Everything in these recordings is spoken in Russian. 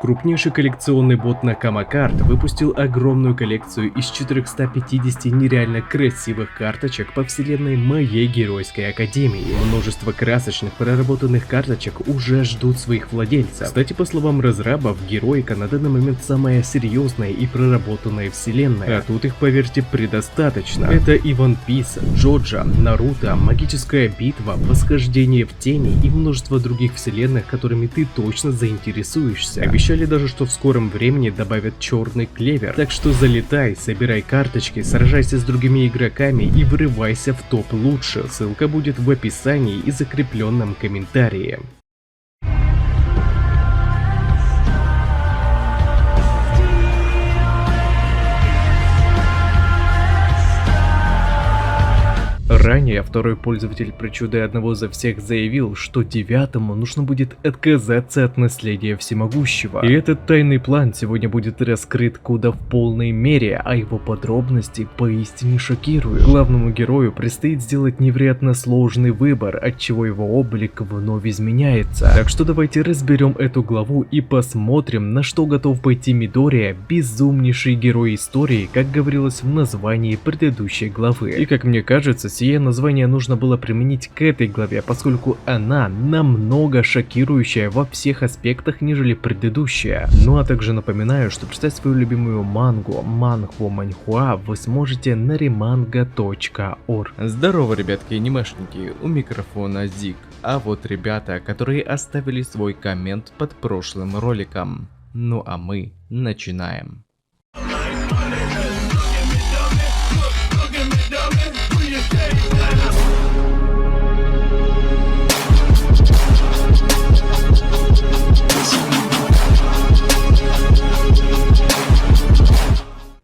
Крупнейший коллекционный бот Nakama Card выпустил огромную коллекцию из 450 нереально красивых карточек по вселенной моей Геройской Академии. Множество красочных проработанных карточек уже ждут своих владельцев. Кстати, по словам разрабов, Героика на данный момент самая серьезная и проработанная вселенная, а тут их, поверьте, предостаточно. Это и One Piece, Джоджо, Наруто, Магическая битва, Восхождение в тени и множество других вселенных, которыми ты точно заинтересуешься. Обещали даже, что в скором времени добавят черный клевер. Так что залетай, собирай карточки, сражайся с другими игроками и врывайся в топ лучше. Ссылка будет в описании и закрепленном комментарии. Ранее второй пользователь причуды одного за всех заявил, что 9-му нужно будет отказаться от наследия всемогущего. И этот тайный план сегодня будет раскрыт куда в полной мере, а его подробности поистине шокируют. Главному герою предстоит сделать невероятно сложный выбор, отчего его облик вновь изменяется. Так что давайте разберем эту главу и посмотрим, на что готов пойти Мидория, безумнейший герой истории, как говорилось в названии предыдущей главы. И как мне кажется, сие название нужно было применить к этой главе, поскольку она намного шокирующая во всех аспектах, нежели предыдущая. Ну а также напоминаю, что прочитать свою любимую мангу, манхва вы сможете на remanga.org. Здорово, ребятки анимешники, у микрофона Зик. А вот ребята, которые оставили свой коммент под прошлым роликом. Ну а мы начинаем.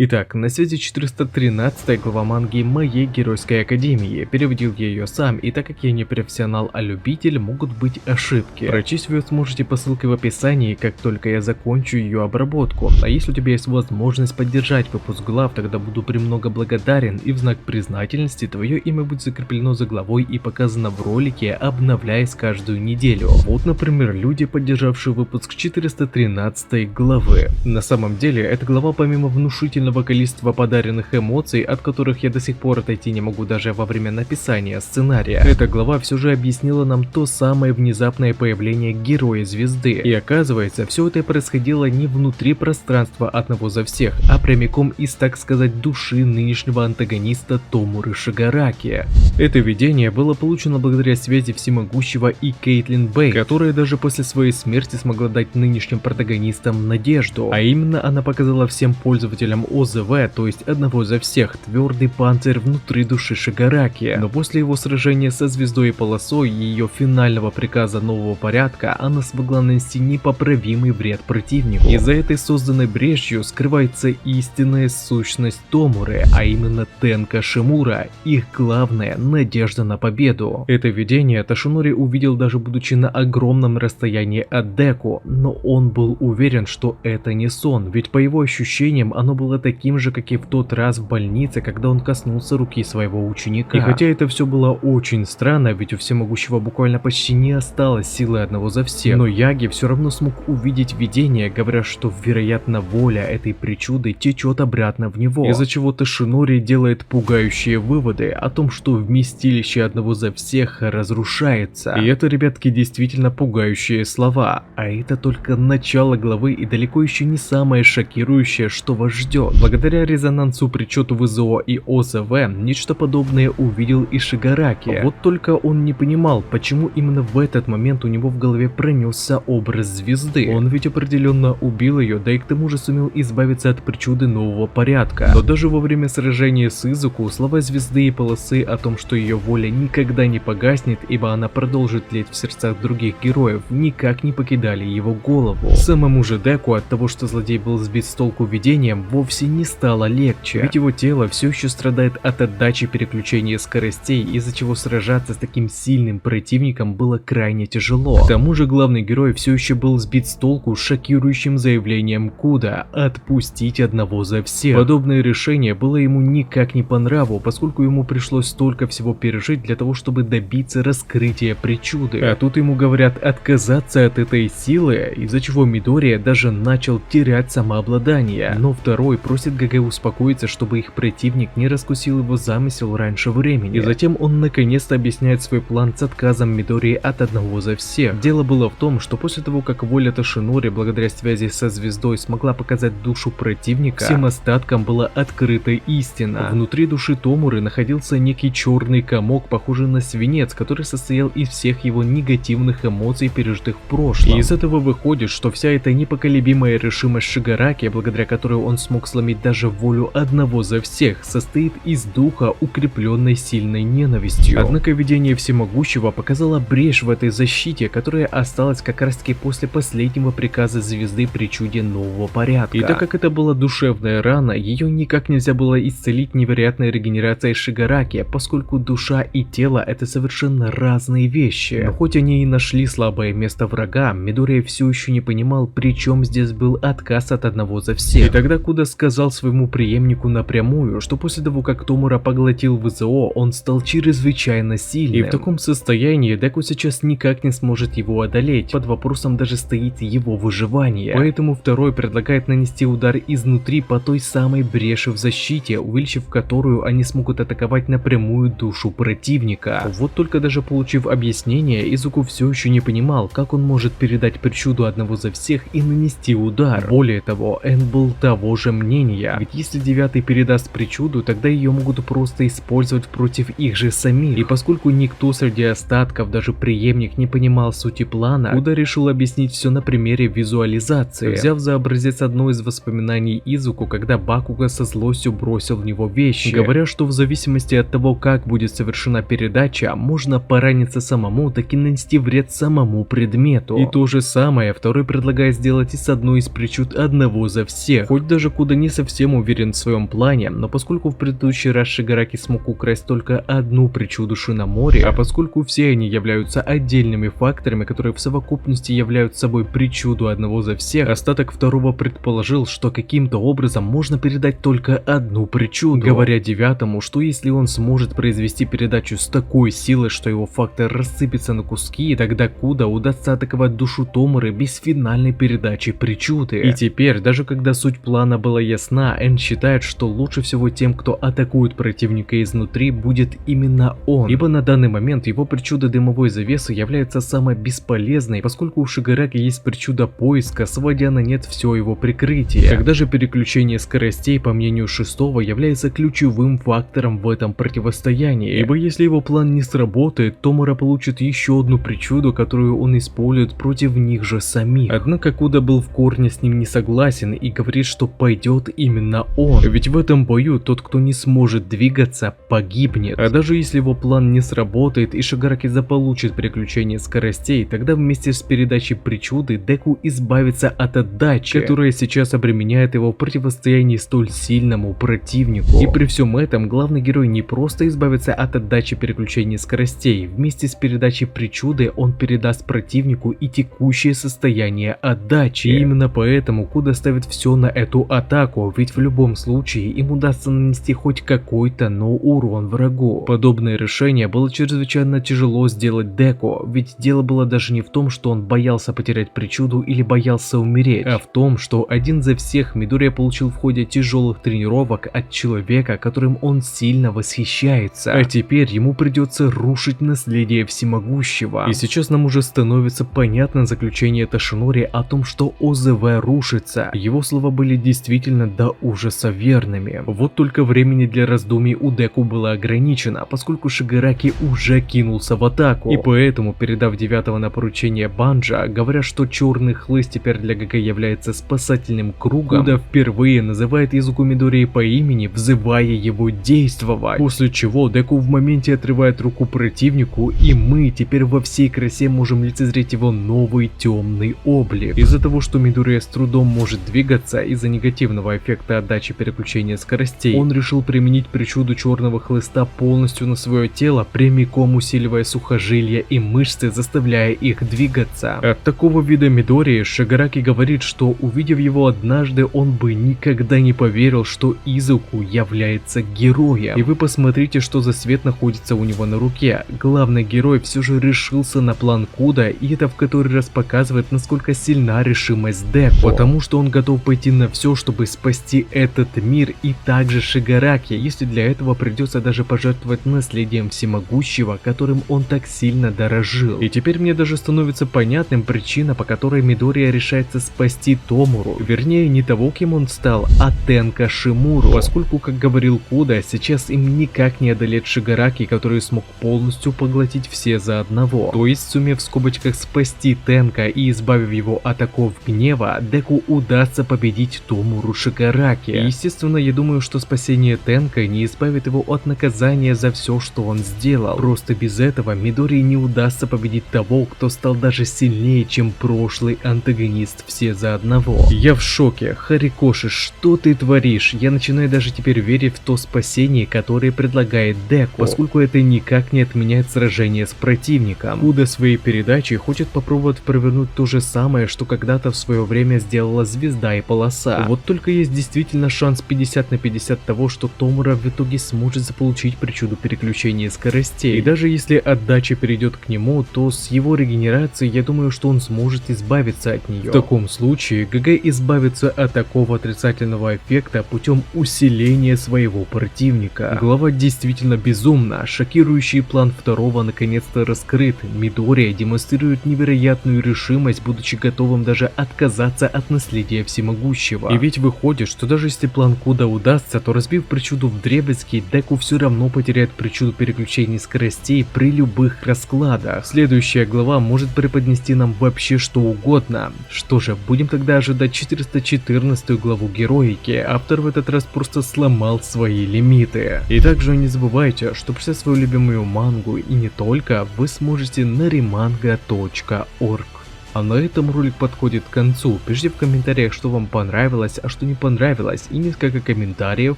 Итак, на связи 413 глава манги моей Геройской Академии. Переводил я ее сам, и так как я не профессионал, а любитель, могут быть ошибки. Прочесть вы сможете по ссылке в описании, как только я закончу ее обработку. А если у тебя есть возможность поддержать выпуск глав, тогда буду премного благодарен, и в знак признательности твое имя будет закреплено за главой и показано в ролике, обновляясь каждую неделю. Вот, например, люди, поддержавшие выпуск 413 главы. На самом деле, эта глава помимо внушительного количества подаренных эмоций, от которых я до сих пор отойти не могу даже во время написания сценария, эта глава все же объяснила нам то самое внезапное появление героя-звезды. И оказывается, все это происходило не внутри пространства одного за всех, а прямиком из, так сказать, души нынешнего антагониста Томуры Шигараки. Это видение было получено благодаря связи всемогущего и Кейтлин Бэй, которая даже после своей смерти смогла дать нынешним протагонистам надежду, а именно она показала всем пользователям ОЗВ, то есть одного за всех, твердый панцирь внутри души Шигараки. Но после его сражения со звездой и полосой и ее финального приказа нового порядка, она смогла нанести непоправимый вред противнику. И за этой созданной брешь скрывается истинная сущность Томуры, а именно Тенка Шимура, их главная надежда на победу. Это видение Тошинори увидел даже будучи на огромном расстоянии от Деку, но он был уверен, что это не сон, ведь по его ощущениям оно было таким же, как и в тот раз в больнице, когда он коснулся руки своего ученика. И хотя это все было очень странно, ведь у всемогущего буквально почти не осталось силы одного за всех, но Яги все равно смог увидеть видение, говоря, что вероятно воля этой причуды течет обратно в него, из-за чего Тошинори делает пугающие выводы о том, что вместилище одного за всех разрушается. И это, ребятки, действительно пугающие слова, а это только начало главы и далеко еще не самое шокирующее, что вас ждет. Благодаря резонансу причету ВЗО и ОЗВ, нечто подобное увидел и Шигараки. Вот только он не понимал, почему именно в этот момент у него в голове пронесся образ звезды. Он ведь определенно убил ее, да и к тому же сумел избавиться от причуды нового порядка. Но даже во время сражения с Изуку, слова звезды и полосы о том, что ее воля никогда не погаснет, ибо она продолжит тлеть в сердцах других героев, никак не покидали его голову. Самому же Деку от того, что злодей был сбит с толку видением, вовсе вовсе не стало легче, ведь его тело все еще страдает от отдачи переключения скоростей, из-за чего сражаться с таким сильным противником было крайне тяжело. К тому же главный герой все еще был сбит с толку шокирующим заявлением Куда отпустить одного за всех. Подобное решение было ему никак не по нраву, поскольку ему пришлось столько всего пережить для того, чтобы добиться раскрытия причуды. А тут ему говорят отказаться от этой силы, из-за чего Мидория даже начал терять самообладание. Но второй просит ГГ успокоиться, чтобы их противник не раскусил его замысел раньше времени. И затем он наконец-то объясняет свой план с отказом Мидории от одного за всех. Дело было в том, что после того, как воля Тошинори благодаря связи со звездой смогла показать душу противника, всем остаткам была открыта истина. Внутри души Томуры находился некий черный комок, похожий на свинец, который состоял из всех его негативных эмоций, пережитых в прошлом. И из этого выходит, что вся эта непоколебимая решимость Шигараки, благодаря которой он смог сломить даже волю одного за всех, состоит из духа, укрепленной сильной ненавистью. Однако видение всемогущего показало брешь в этой защите, которая осталась как раз таки после последнего приказа звезды причуде нового порядка. И так как это была душевная рана, ее никак нельзя было исцелить невероятной регенерацией Шигараки, поскольку душа и тело это совершенно разные вещи. Но хоть они и нашли слабое место врага, Мидория все еще не понимал, при чем здесь был отказ от одного за всех. И тогда Куда сказал своему преемнику напрямую, что после того, как Томура поглотил ВЗО, он стал чрезвычайно сильным. И в таком состоянии Деку сейчас никак не сможет его одолеть, под вопросом даже стоит его выживание. Поэтому второй предлагает нанести удар изнутри по той самой бреши в защите, увеличив которую они смогут атаковать напрямую душу противника. Вот только даже получив объяснение, Изуку все еще не понимал, как он может передать причуду одного за всех и нанести удар. Более того, Эн был того же мнения, ведь если девятый передаст причуду, тогда ее могут просто использовать против их же самих. И поскольку никто среди остатков, даже преемник, не понимал сути плана, Куда решил объяснить все на примере визуализации, взяв за образец одно из воспоминаний Изуку, когда Бакуга со злостью бросил в него вещи, говоря, что в зависимости от того, как будет совершена передача, можно пораниться самому, так и нанести вред самому предмету. И то же самое второй предлагает сделать и с одной из причуд одного за всех. Хоть даже Куда не совсем уверен в своем плане, но поскольку в предыдущий раз Шигараки смог украсть только одну причуду Шиномори, а поскольку все они являются отдельными факторами, которые в совокупности являются собой причуду одного за всех, остаток второго предположил, что каким-то образом можно передать только одну причуду, говоря девятому, что если он сможет произвести передачу с такой силой, что его фактор рассыпется на куски, тогда Куда удастся атаковать душу Томуры без финальной передачи причуды. И теперь, даже когда суть плана была ясна, Эн считает, что лучше всего тем, кто атакует противника изнутри, будет именно он, ибо на данный момент его причуда дымовой завесы является самой бесполезной, поскольку у Шигараки есть причуда поиска, сводя на нет все его прикрытие. Когда же переключение скоростей, по мнению шестого, является ключевым фактором в этом противостоянии, ибо если его план не сработает, Томура получит еще одну причуду, которую он использует против них же самих. Однако Куда был в корне с ним не согласен и говорит, что пойдет именно он, ведь в этом бою тот, кто не сможет двигаться, погибнет. А даже если его план не сработает и Шигараки заполучит переключение скоростей, тогда вместе с передачей причуды Деку избавится от отдачи, которая сейчас обременяет его в противостоянии столь сильному противнику. И при всем этом главный герой не просто избавится от отдачи переключения скоростей, вместе с передачей причуды он передаст противнику и текущее состояние отдачи. И именно поэтому Куда ставит все на эту атаку, ведь в любом случае им удастся нанести хоть какой-то, но урон врагу. Подобное решение было чрезвычайно тяжело сделать Деку, ведь дело было даже не в том, что он боялся потерять причуду или боялся умереть, а в том, что один за всех Мидория получил в ходе тяжелых тренировок от человека, которым он сильно восхищается. А теперь ему придется рушить наследие всемогущего. И сейчас нам уже становится понятно заключение Тошинори о том, что ОЗВ рушится. Его слова были действительно до ужаса верными. Вот только времени для раздумий у Деку было ограничено, поскольку Шигараки уже кинулся в атаку. И поэтому, передав девятого на поручение Банджа, говоря, что черный хлыст теперь для ГГ является спасательным кругом, Куда впервые называет Изуку Мидории по имени, взывая его действовать. После чего Деку в моменте отрывает руку противнику, и мы теперь во всей красе можем лицезреть его новый темный облик. Из-за того, что Мидория с трудом может двигаться из-за негативного отрицательного эффекта отдачи переключения скоростей, он решил применить причуду черного хлыста полностью на свое тело, прямиком усиливая сухожилия и мышцы, заставляя их двигаться. От такого вида Мидори Шигараки говорит, что увидев его однажды, он бы никогда не поверил, что Изуку является героем. И вы посмотрите, что за свет находится у него на руке. Главный герой все же решился на план Куда, и это в который раз показывает, насколько сильна решимость Деку, потому что он готов пойти на все, чтобы спасти этот мир, и также Шигараки, если для этого придется даже пожертвовать наследием всемогущего, которым он так сильно дорожил. И теперь мне даже становится понятным причина, по которой Мидори решается спасти Томуру, вернее не того, кем он стал, а Тенка Шимуру, поскольку, как говорил Куда, сейчас им никак не одолеть Шигараки, который смог полностью поглотить все за одного. То есть, сумев в скобочках спасти Тенка и избавив его от оков гнева, Деку удастся победить Томуру Шигараки. И, естественно, я думаю, что спасение Тенка не избавит его от наказания за все, что он сделал. Просто без этого Мидори не удастся победить того, кто стал даже сильнее, чем прошлый антагонист все за одного. Я в шоке. Харикоши, что ты творишь? Я начинаю даже теперь верить в то спасение, которое предлагает Деку, поскольку это никак не отменяет сражение с противником. Куда своей передачей хочет попробовать провернуть то же самое, что когда-то в свое время сделала Звезда и Полоса. Вот только есть действительно шанс 50 на 50 того, что Томура в итоге сможет заполучить причуду переключения скоростей. И даже если отдача перейдет к нему, то с его регенерацией я думаю, что он сможет избавиться от нее. В таком случае ГГ избавится от такого отрицательного эффекта путем усиления своего противника. Глава действительно безумна. Шокирующий план второго наконец-то раскрыт. Мидори демонстрирует невероятную решимость, будучи готовым даже отказаться от наследия всемогущего. И ведь выходит, что даже если план Куда удастся, то разбив причуду вдребезги, Деку все равно потеряет причуду переключения скоростей при любых раскладах. Следующая глава может преподнести нам вообще что угодно. Что же, будем тогда ожидать 414 главу героики. Автор в этот раз просто сломал свои лимиты. И также не забывайте, что прочитать свою любимую мангу и не только вы сможете на remanga.org. А на этом ролик подходит к концу. Пишите в комментариях, что вам понравилось, а что не понравилось, и несколько комментариев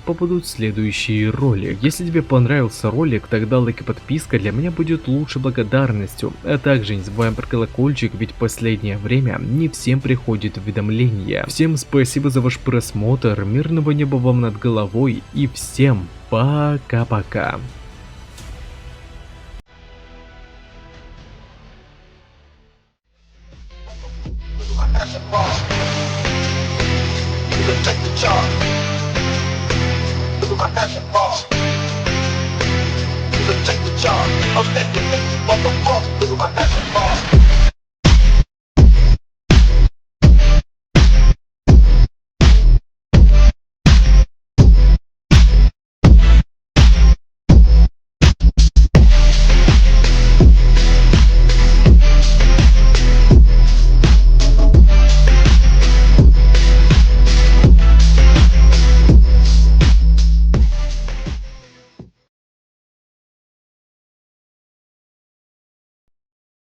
попадут в следующий ролик. Если тебе понравился ролик, тогда лайк и подписка для меня будет лучшей благодарностью. А также не забываем про колокольчик, ведь в последнее время не всем приходит уведомления. Всем спасибо за ваш просмотр, мирного неба вам над головой и всем пока-пока. Take the charge. Look at my passion boss. Take the charge. I'm standing, motherfucker. Look at my